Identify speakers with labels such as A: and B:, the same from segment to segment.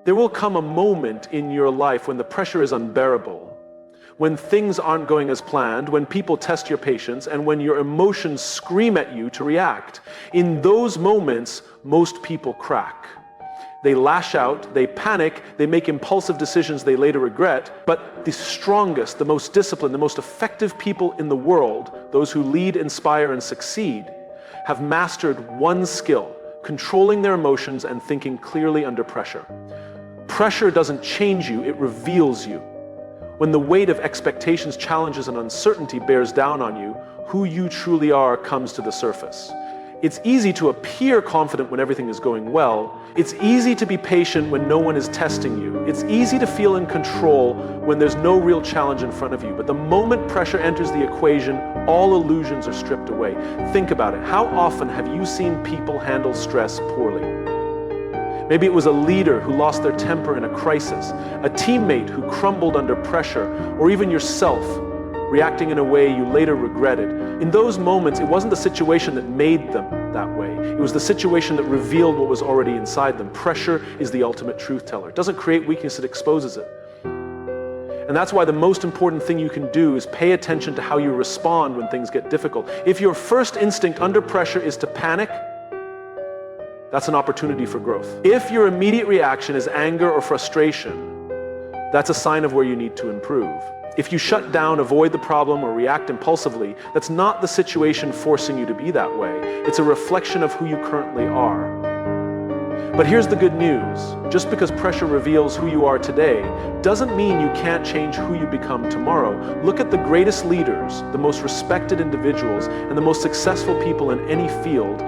A: There will come a moment in your life when the pressure is unbearable, when things aren't going as planned, when people test your patience, and when your emotions scream at you to react. In those moments, most people crack. They lash out, they panic, they make impulsive decisions they later regret, but the strongest, the most disciplined, the most effective people in the world, those who lead, inspire, and succeed, have mastered one skill: controlling their emotions and thinking clearly under pressure. Pressure doesn't change you, it reveals you. When the weight of expectations, challenges, and uncertainty bears down on you, who you truly are comes to the surface. It's easy to appear confident when everything is going well. It's easy to be patient when no one is testing you. It's easy to feel in control when there's no real challenge in front of you. But the moment pressure enters the equation, all illusions are stripped away. Think about it. How often have you seen people handle stress poorly? Maybe it was a leader who lost their temper in a crisis, a teammate who crumbled under pressure, or even yourself, reacting in a way you later regretted. In those moments, it wasn't the situation that made them that way. It was the situation that revealed what was already inside them. Pressure is the ultimate truth teller. It doesn't create weakness, it exposes it. And that's why the most important thing you can do is pay attention to how you respond when things get difficult. If your first instinct under pressure is to panic, that's an opportunity for growth. If your immediate reaction is anger or frustration, that's a sign of where you need to improve. If you shut down, avoid the problem, or react impulsively, that's not the situation forcing you to be that way. It's a reflection of who you currently are. But here's the good news. Just because pressure reveals who you are today doesn't mean you can't change who you become tomorrow. Look at the greatest leaders, the most respected individuals, and the most successful people in any field.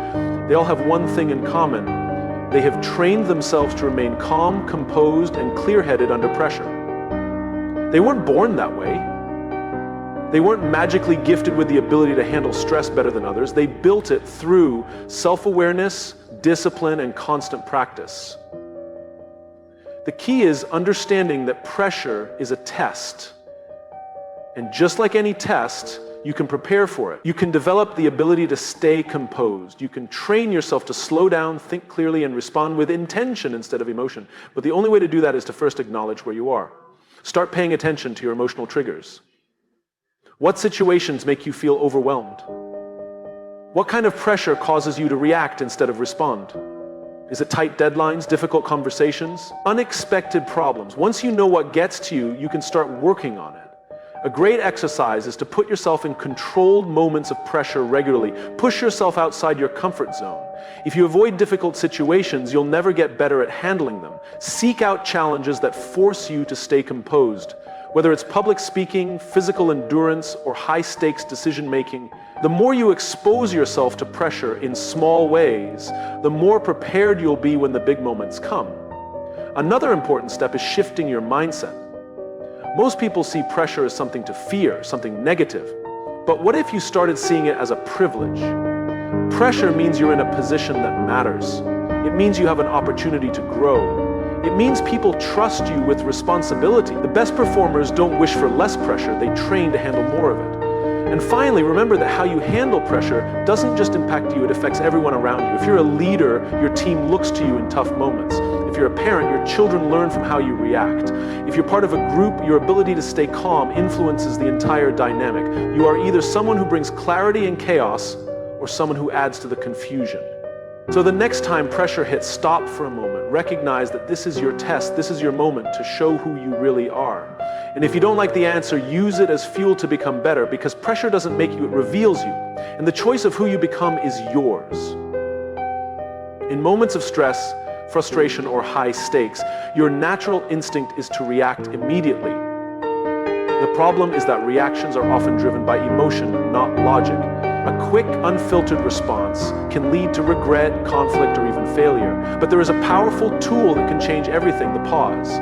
A: They all have one thing in common. They have trained themselves to remain calm, composed, and clear-headed under pressure. They weren't born that way. They weren't magically gifted with the ability to handle stress better than others. They built it through self-awareness, discipline, and constant practice. The key is understanding that pressure is a test. And just like any test, you can prepare for it. You can develop the ability to stay composed. You can train yourself to slow down, think clearly, and respond with intention instead of emotion. But the only way to do that is to first acknowledge where you are. Start paying attention to your emotional triggers. What situations make you feel overwhelmed? What kind of pressure causes you to react instead of respond? Is it tight deadlines, difficult conversations, unexpected problems? Once you know what gets to you, you can start working on it. A great exercise is to put yourself in controlled moments of pressure regularly. Push yourself outside your comfort zone. If you avoid difficult situations, you'll never get better at handling them. Seek out challenges that force you to stay composed. Whether it's public speaking, physical endurance, or high-stakes decision-making, the more you expose yourself to pressure in small ways, the more prepared you'll be when the big moments come. Another important step is shifting your mindset. Most people see pressure as something to fear, something negative. But what if you started seeing it as a privilege? Pressure means you're in a position that matters. It means you have an opportunity to grow. It means people trust you with responsibility. The best performers don't wish for less pressure, they train to handle more of it. And finally, remember that how you handle pressure doesn't just impact you, it affects everyone around you. If you're a leader, your team looks to you in tough moments. If you're a parent, your children learn from how you react. If you're part of a group, your ability to stay calm influences the entire dynamic. You are either someone who brings clarity in chaos or someone who adds to the confusion. So the next time pressure hits, stop for a moment. Recognize that this is your test, this is your moment to show who you really are. And if you don't like the answer, use it as fuel to become better, because pressure doesn't make you, it reveals you. And the choice of who you become is yours. In moments of stress, frustration, or high stakes, your natural instinct is to react immediately. The problem is that reactions are often driven by emotion, not logic. A quick, unfiltered response can lead to regret, conflict, or even failure. But there is a powerful tool that can change everything: the pause.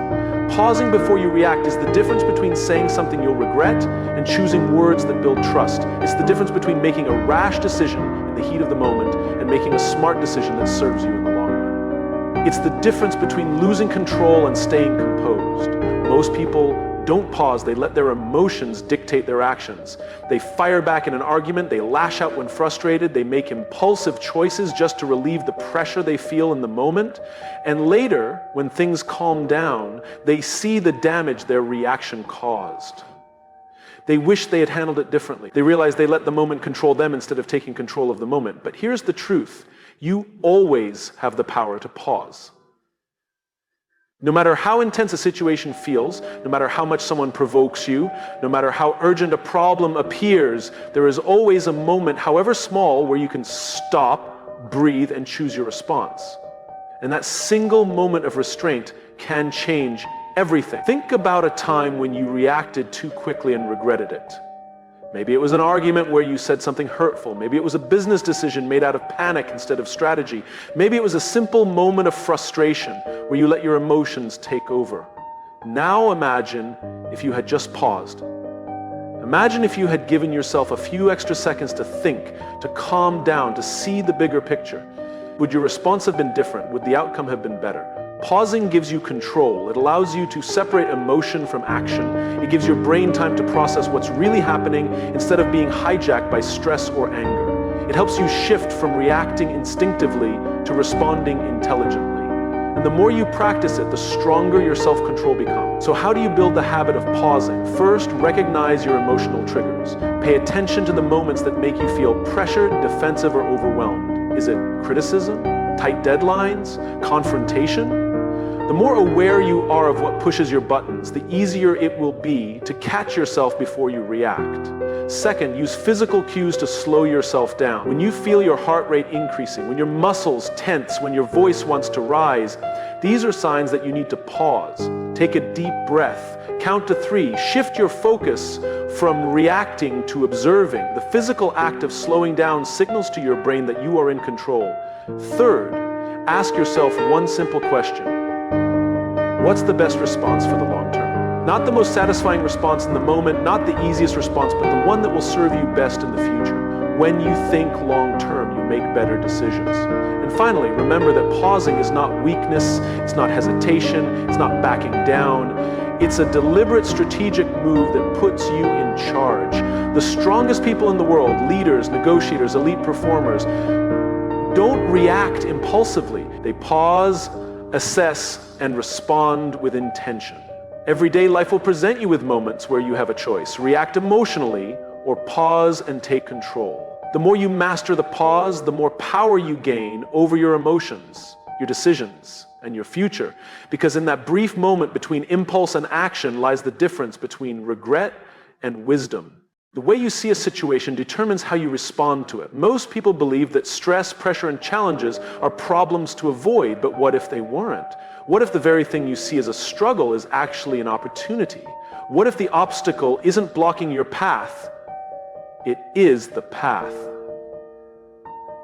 A: Pausing before you react is the difference between saying something you'll regret and choosing words that build trust. It's the difference between making a rash decision in the heat of the moment and making a smart decision that serves you in the long run. It's the difference between losing control and staying composed. Most people don't pause, they let their emotions dictate their actions. They fire back in an argument, they lash out when frustrated, they make impulsive choices just to relieve the pressure they feel in the moment. And later, when things calm down, they see the damage their reaction caused. They wish they had handled it differently. They realize they let the moment control them instead of taking control of the moment. But here's the truth. You always have the power to pause. No matter how intense a situation feels, no matter how much someone provokes you, no matter how urgent a problem appears, there is always a moment, however small, where you can stop, breathe, and choose your response. And that single moment of restraint can change everything. Think about a time when you reacted too quickly and regretted it. Maybe it was an argument where you said something hurtful. Maybe it was a business decision made out of panic instead of strategy. Maybe it was a simple moment of frustration where you let your emotions take over. Now imagine if you had just paused. Imagine if you had given yourself a few extra seconds to think, to calm down, to see the bigger picture. Would your response have been different? Would the outcome have been better? Pausing gives you control. It allows you to separate emotion from action. It gives your brain time to process what's really happening instead of being hijacked by stress or anger. It helps you shift from reacting instinctively to responding intelligently. And the more you practice it, the stronger your self-control becomes. So how do you build the habit of pausing? First, recognize your emotional triggers. Pay attention to the moments that make you feel pressured, defensive, or overwhelmed. Is it criticism? Tight deadlines? Confrontation? The more aware you are of what pushes your buttons, the easier it will be to catch yourself before you react. Second, use physical cues to slow yourself down. When you feel your heart rate increasing, when your muscles tense, when your voice wants to rise, these are signs that you need to pause. Take a deep breath. Count to 3. Shift your focus from reacting to observing. The physical act of slowing down signals to your brain that you are in control. Third, ask yourself one simple question. What's the best response for the long term? Not the most satisfying response in the moment, not the easiest response, but the one that will serve you best in the future. When you think long term, you make better decisions. And finally, remember that pausing is not weakness, it's not hesitation, it's not backing down. It's a deliberate strategic move that puts you in charge. The strongest people in the world, leaders, negotiators, elite performers, don't react impulsively. They pause, assess, and respond with intention. Everyday life will present you with moments where you have a choice. React emotionally or pause and take control. The more you master the pause, the more power you gain over your emotions, your decisions, and your future. Because in that brief moment between impulse and action lies the difference between regret and wisdom. The way you see a situation determines how you respond to it. Most people believe that stress, pressure, and challenges are problems to avoid, but what if they weren't? What if the very thing you see as a struggle is actually an opportunity? What if the obstacle isn't blocking your path? It is the path.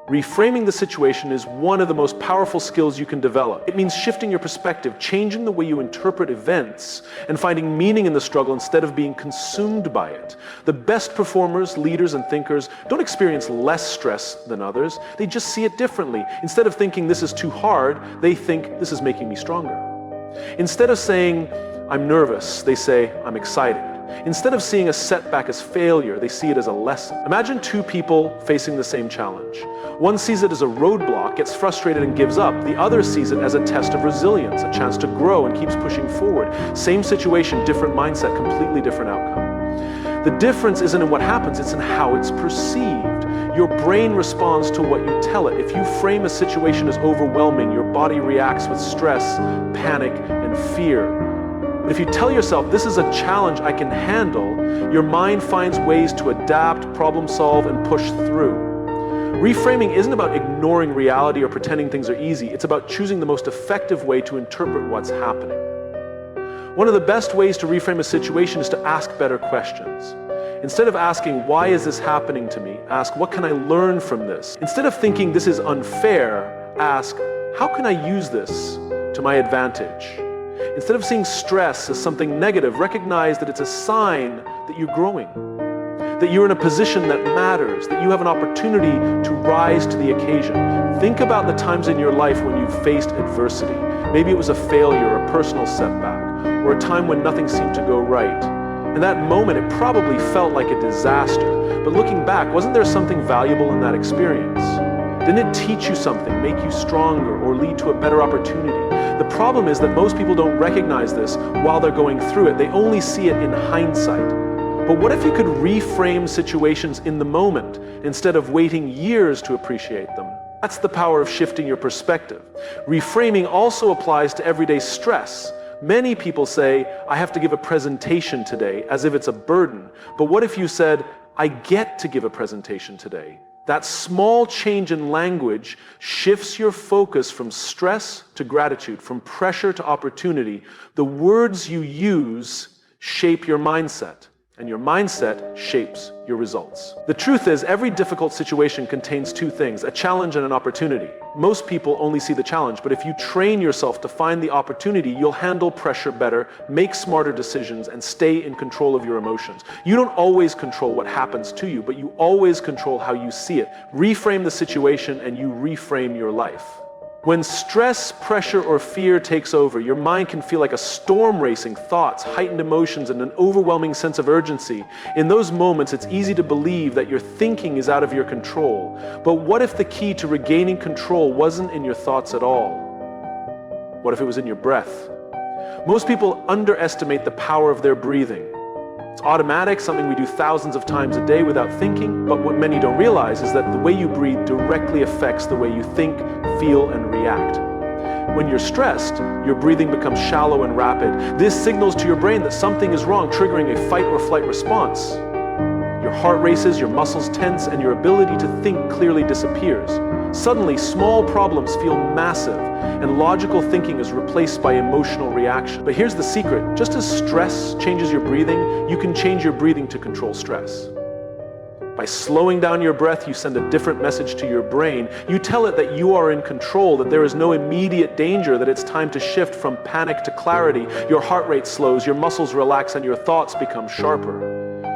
A: Reframing the situation is one of the most powerful skills you can develop. It means shifting your perspective, changing the way you interpret events, and finding meaning in the struggle instead of being consumed by it. The best performers, leaders, and thinkers don't experience less stress than others. They just see it differently. Instead of thinking this is too hard, they think this is making me stronger. Instead of saying, I'm nervous, they say, I'm excited. Instead of seeing a setback as failure, they see it as a lesson. Imagine two people facing the same challenge. One sees it as a roadblock, gets frustrated and gives up. The other sees it as a test of resilience, a chance to grow and keeps pushing forward. Same situation, different mindset, completely different outcome. The difference isn't in what happens, it's in how it's perceived. Your brain responds to what you tell it. If you frame a situation as overwhelming, your body reacts with stress, panic, and fear. But if you tell yourself, this is a challenge I can handle, your mind finds ways to adapt, problem solve, and push through. Reframing isn't about ignoring reality or pretending things are easy. It's about choosing the most effective way to interpret what's happening. One of the best ways to reframe a situation is to ask better questions. Instead of asking, why is this happening to me? Ask, what can I learn from this? Instead of thinking this is unfair, ask, how can I use this to my advantage? Instead of seeing stress as something negative, recognize that it's a sign that you're growing, that you're in a position that matters, that you have an opportunity to rise to the occasion. Think about the times in your life when you've faced adversity. Maybe it was a failure, a personal setback, or a time when nothing seemed to go right. In that moment, it probably felt like a disaster, but looking back, wasn't there something valuable in that experience? Didn't it teach you something, make you stronger, or lead to a better opportunity? The problem is that most people don't recognize this while they're going through it. They only see it in hindsight. But what if you could reframe situations in the moment instead of waiting years to appreciate them? That's the power of shifting your perspective. Reframing also applies to everyday stress. Many people say, I have to give a presentation today, as if it's a burden. But what if you said, I get to give a presentation today? That small change in language shifts your focus from stress to gratitude, from pressure to opportunity. The words you use shape your mindset, and your mindset shapes your results. The truth is, every difficult situation contains two things, a challenge and an opportunity. Most people only see the challenge, but if you train yourself to find the opportunity, you'll handle pressure better, make smarter decisions, and stay in control of your emotions. You don't always control what happens to you, but you always control how you see it. Reframe the situation and you reframe your life. When stress, pressure, or fear takes over, your mind can feel like a storm racing, thoughts, heightened emotions, and an overwhelming sense of urgency. In those moments, it's easy to believe that your thinking is out of your control. But what if the key to regaining control wasn't in your thoughts at all? What if it was in your breath? Most people underestimate the power of their breathing. It's automatic, something we do thousands of times a day without thinking, but what many don't realize is that the way you breathe directly affects the way you think, feel, and react. When you're stressed, your breathing becomes shallow and rapid. This signals to your brain that something is wrong, triggering a fight or flight response. Your heart races, your muscles tense, and your ability to think clearly disappears. Suddenly, small problems feel massive, and logical thinking is replaced by emotional reaction. But here's the secret. Just as stress changes your breathing, you can change your breathing to control stress. By slowing down your breath, you send a different message to your brain. You tell it that you are in control, that there is no immediate danger, that it's time to shift from panic to clarity. Your heart rate slows, your muscles relax, and your thoughts become sharper.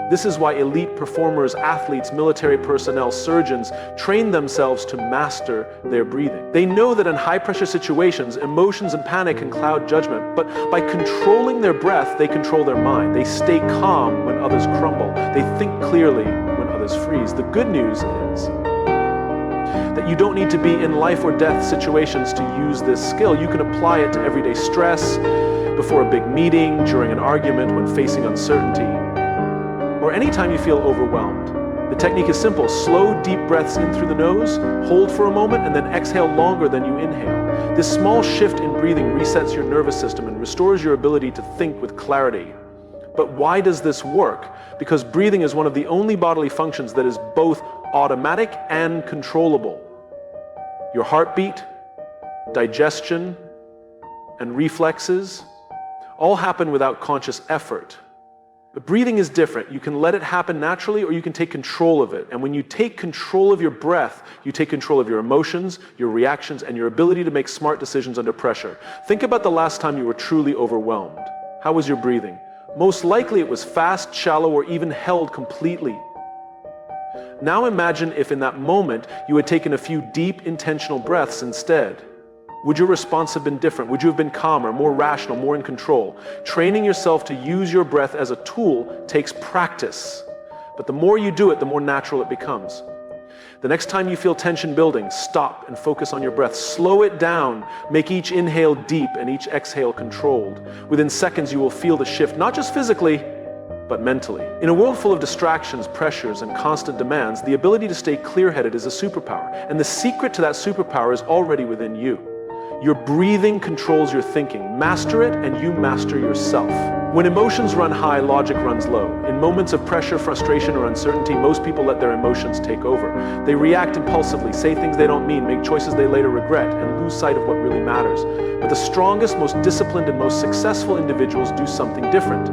A: This is why elite performers, athletes, military personnel, surgeons train themselves to master their breathing. They know that in high-pressure situations, emotions and panic can cloud judgment, but by controlling their breath, they control their mind. They stay calm when others crumble. They think clearly when others freeze. The good news is that you don't need to be in life or death situations to use this skill. You can apply it to everyday stress, before a big meeting, during an argument, when facing uncertainty, or anytime you feel overwhelmed. The technique is simple. Slow, deep breaths in through the nose, hold for a moment, and then exhale longer than you inhale. This small shift in breathing resets your nervous system and restores your ability to think with clarity. But why does this work? Because breathing is one of the only bodily functions that is both automatic and controllable. Your heartbeat, digestion, and reflexes all happen without conscious effort. But breathing is different. You can let it happen naturally, or you can take control of it. And when you take control of your breath, you take control of your emotions, your reactions, and your ability to make smart decisions under pressure. Think about the last time you were truly overwhelmed. How was your breathing? Most likely it was fast, shallow, or even held completely. Now imagine if in that moment you had taken a few deep, intentional breaths instead. Would your response have been different? Would you have been calmer, more rational, more in control? Training yourself to use your breath as a tool takes practice. But the more you do it, the more natural it becomes. The next time you feel tension building, stop and focus on your breath. Slow it down. Make each inhale deep and each exhale controlled. Within seconds, you will feel the shift, not just physically, but mentally. In a world full of distractions, pressures, and constant demands, the ability to stay clear-headed is a superpower. And the secret to that superpower is already within you. Your breathing controls your thinking. Master it, and you master yourself. When emotions run high, logic runs low. In moments of pressure, frustration, or uncertainty, most people let their emotions take over. They react impulsively, say things they don't mean, make choices they later regret, and lose sight of what really matters. But the strongest, most disciplined, and most successful individuals do something different.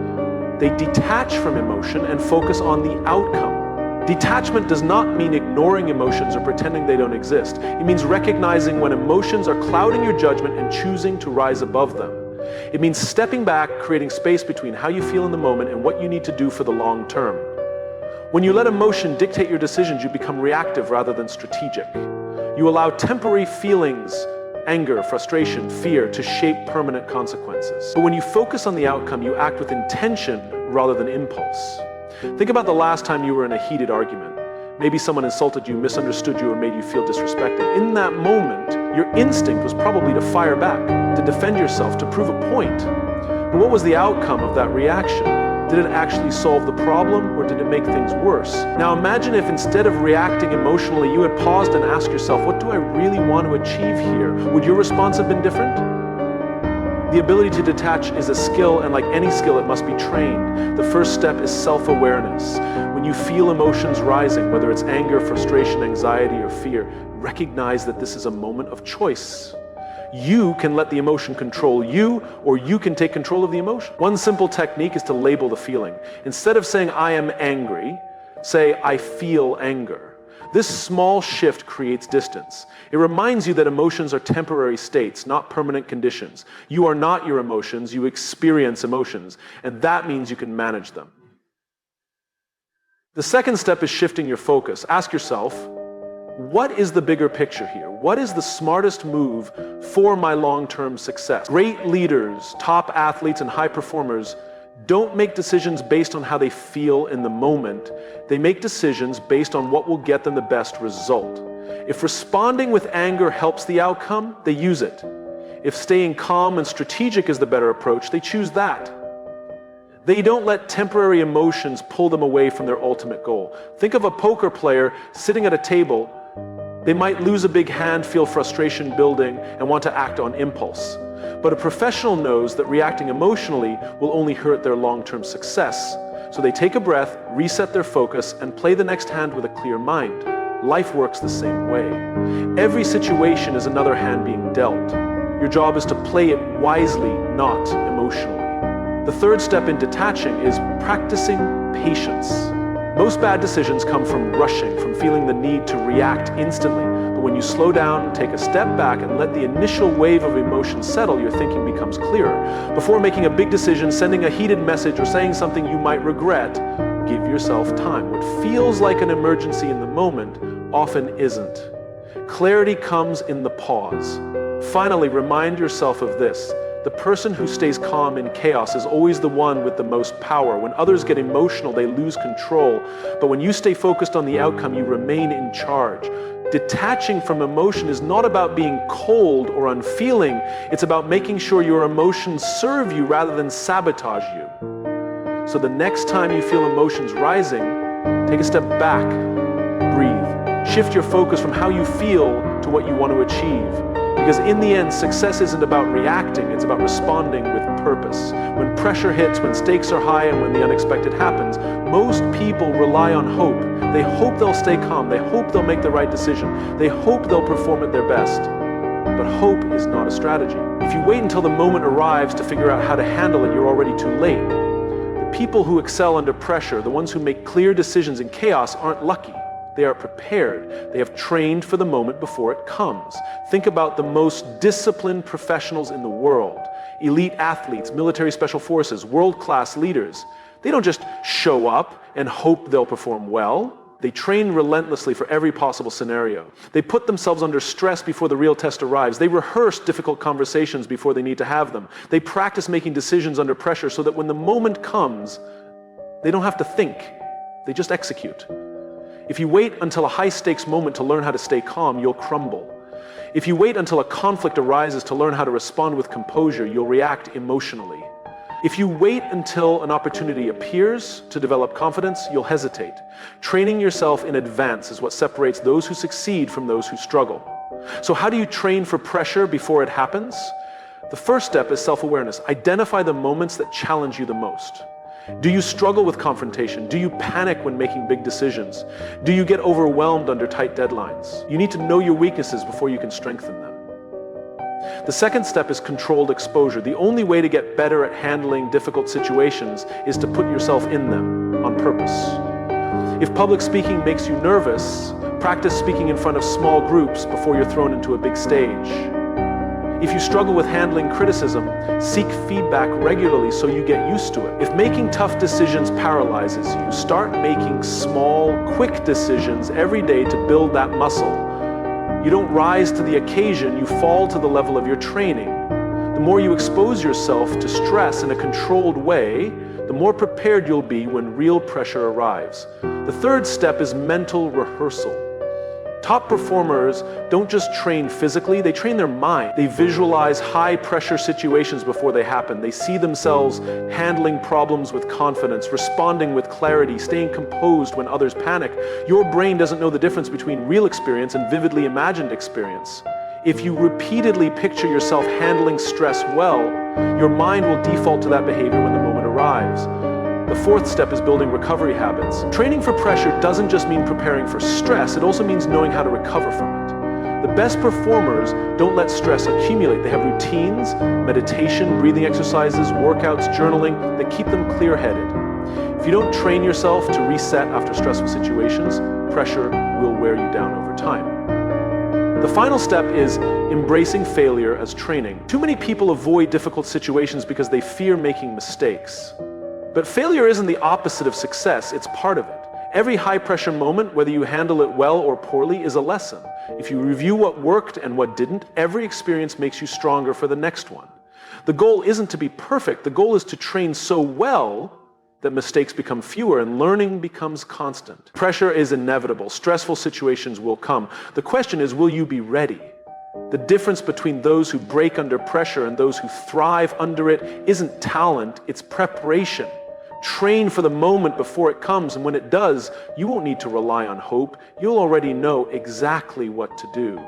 A: They detach from emotion and focus on the outcome. Detachment does not mean ignoring emotions or pretending they don't exist. It means recognizing when emotions are clouding your judgment and choosing to rise above them. It means stepping back, creating space between how you feel in the moment and what you need to do for the long term. When you let emotion dictate your decisions, you become reactive rather than strategic. You allow temporary feelings anger, frustration, fear, to shape permanent consequences. But when you focus on the outcome, you act with intention rather than impulse. Think about the last time you were in a heated argument. Maybe someone insulted you, misunderstood you, or made you feel disrespected. In that moment, your instinct was probably to fire back, to defend yourself, to prove a point. But what was the outcome of that reaction? Did it actually solve the problem, or did it make things worse? Now imagine if instead of reacting emotionally, you had paused and asked yourself, what do I really want to achieve here? Would your response have been different? The ability to detach is a skill, and like any skill, it must be trained. The first step is self-awareness. When you feel emotions rising, whether it's anger, frustration, anxiety, or fear, recognize that this is a moment of choice. You can let the emotion control you, or you can take control of the emotion. One simple technique is to label the feeling. Instead of saying, I am angry, say, I feel anger. This small shift creates distance. It reminds you that emotions are temporary states, not permanent conditions. You are not your emotions, you experience emotions, and that means you can manage them. The second step is shifting your focus. Ask yourself, what is the bigger picture here? What is the smartest move for my long-term success? Great leaders, top athletes, and high performers don't make decisions based on how they feel in the moment. They make decisions based on what will get them the best result. If responding with anger helps the outcome, they use it. If staying calm and strategic is the better approach, they choose that. They don't let temporary emotions pull them away from their ultimate goal. Think of a poker player sitting at a table. They might lose a big hand, feel frustration building, and want to act on impulse. But a professional knows that reacting emotionally will only hurt their long-term success. So they take a breath, reset their focus, and play the next hand with a clear mind. Life works the same way. Every situation is another hand being dealt. Your job is to play it wisely, not emotionally. The third step in detaching is practicing patience. Most bad decisions come from rushing, from feeling the need to react instantly. But when you slow down, take a step back, and let the initial wave of emotion settle, your thinking becomes clearer. Before making a big decision, sending a heated message, or saying something you might regret, give yourself time. What feels like an emergency in the moment often isn't. Clarity comes in the pause. Finally, remind yourself of this. The person who stays calm in chaos is always the one with the most power. When others get emotional, they lose control. But when you stay focused on the outcome, you remain in charge. Detaching from emotion is not about being cold or unfeeling. It's about making sure your emotions serve you rather than sabotage you. So the next time you feel emotions rising, take a step back, breathe. Shift your focus from how you feel to what you want to achieve. Because in the end, success isn't about reacting, it's about responding with purpose. When pressure hits, when stakes are high, and when the unexpected happens, most people rely on hope. They hope they'll stay calm, they hope they'll make the right decision, they hope they'll perform at their best. But hope is not a strategy. If you wait until the moment arrives to figure out how to handle it, you're already too late. The people who excel under pressure, the ones who make clear decisions in chaos, aren't lucky. They are prepared. They have trained for the moment before it comes. Think about the most disciplined professionals in the world. Elite athletes, military special forces, world-class leaders. They don't just show up and hope they'll perform well. They train relentlessly for every possible scenario. They put themselves under stress before the real test arrives. They rehearse difficult conversations before they need to have them. They practice making decisions under pressure so that when the moment comes, they don't have to think. They just execute. If you wait until a high-stakes moment to learn how to stay calm, you'll crumble. If you wait until a conflict arises to learn how to respond with composure, you'll react emotionally. If you wait until an opportunity appears to develop confidence, you'll hesitate. Training yourself in advance is what separates those who succeed from those who struggle. So how do you train for pressure before it happens? The first step is self-awareness. Identify the moments that challenge you the most. Do you struggle with confrontation? Do you panic when making big decisions? Do you get overwhelmed under tight deadlines? You need to know your weaknesses before you can strengthen them. The second step is controlled exposure. The only way to get better at handling difficult situations is to put yourself in them on purpose. If public speaking makes you nervous, practice speaking in front of small groups before you're thrown into a big stage. If you struggle with handling criticism, seek feedback regularly so you get used to it. If making tough decisions paralyzes you, start making small, quick decisions every day to build that muscle. You don't rise to the occasion, you fall to the level of your training. The more you expose yourself to stress in a controlled way, the more prepared you'll be when real pressure arrives. The third step is mental rehearsal. Top performers don't just train physically, they train their mind. They visualize high-pressure situations before they happen. They see themselves handling problems with confidence, responding with clarity, staying composed when others panic. Your brain doesn't know the difference between real experience and vividly imagined experience. If you repeatedly picture yourself handling stress well, your mind will default to that behavior when the moment arrives. The fourth step is building recovery habits. Training for pressure doesn't just mean preparing for stress, it also means knowing how to recover from it. The best performers don't let stress accumulate. They have routines, meditation, breathing exercises, workouts, journaling that keep them clear-headed. If you don't train yourself to reset after stressful situations, pressure will wear you down over time. The final step is embracing failure as training. Too many people avoid difficult situations because they fear making mistakes. But failure isn't the opposite of success, it's part of it. Every high-pressure moment, whether you handle it well or poorly, is a lesson. If you review what worked and what didn't, every experience makes you stronger for the next one. The goal isn't to be perfect, the goal is to train so well that mistakes become fewer and learning becomes constant. Pressure is inevitable, stressful situations will come. The question is, will you be ready? The difference between those who break under pressure and those who thrive under it isn't talent, it's preparation. Train for the moment before it comes, and when it does, you won't need to rely on hope. You'll already know exactly what to do.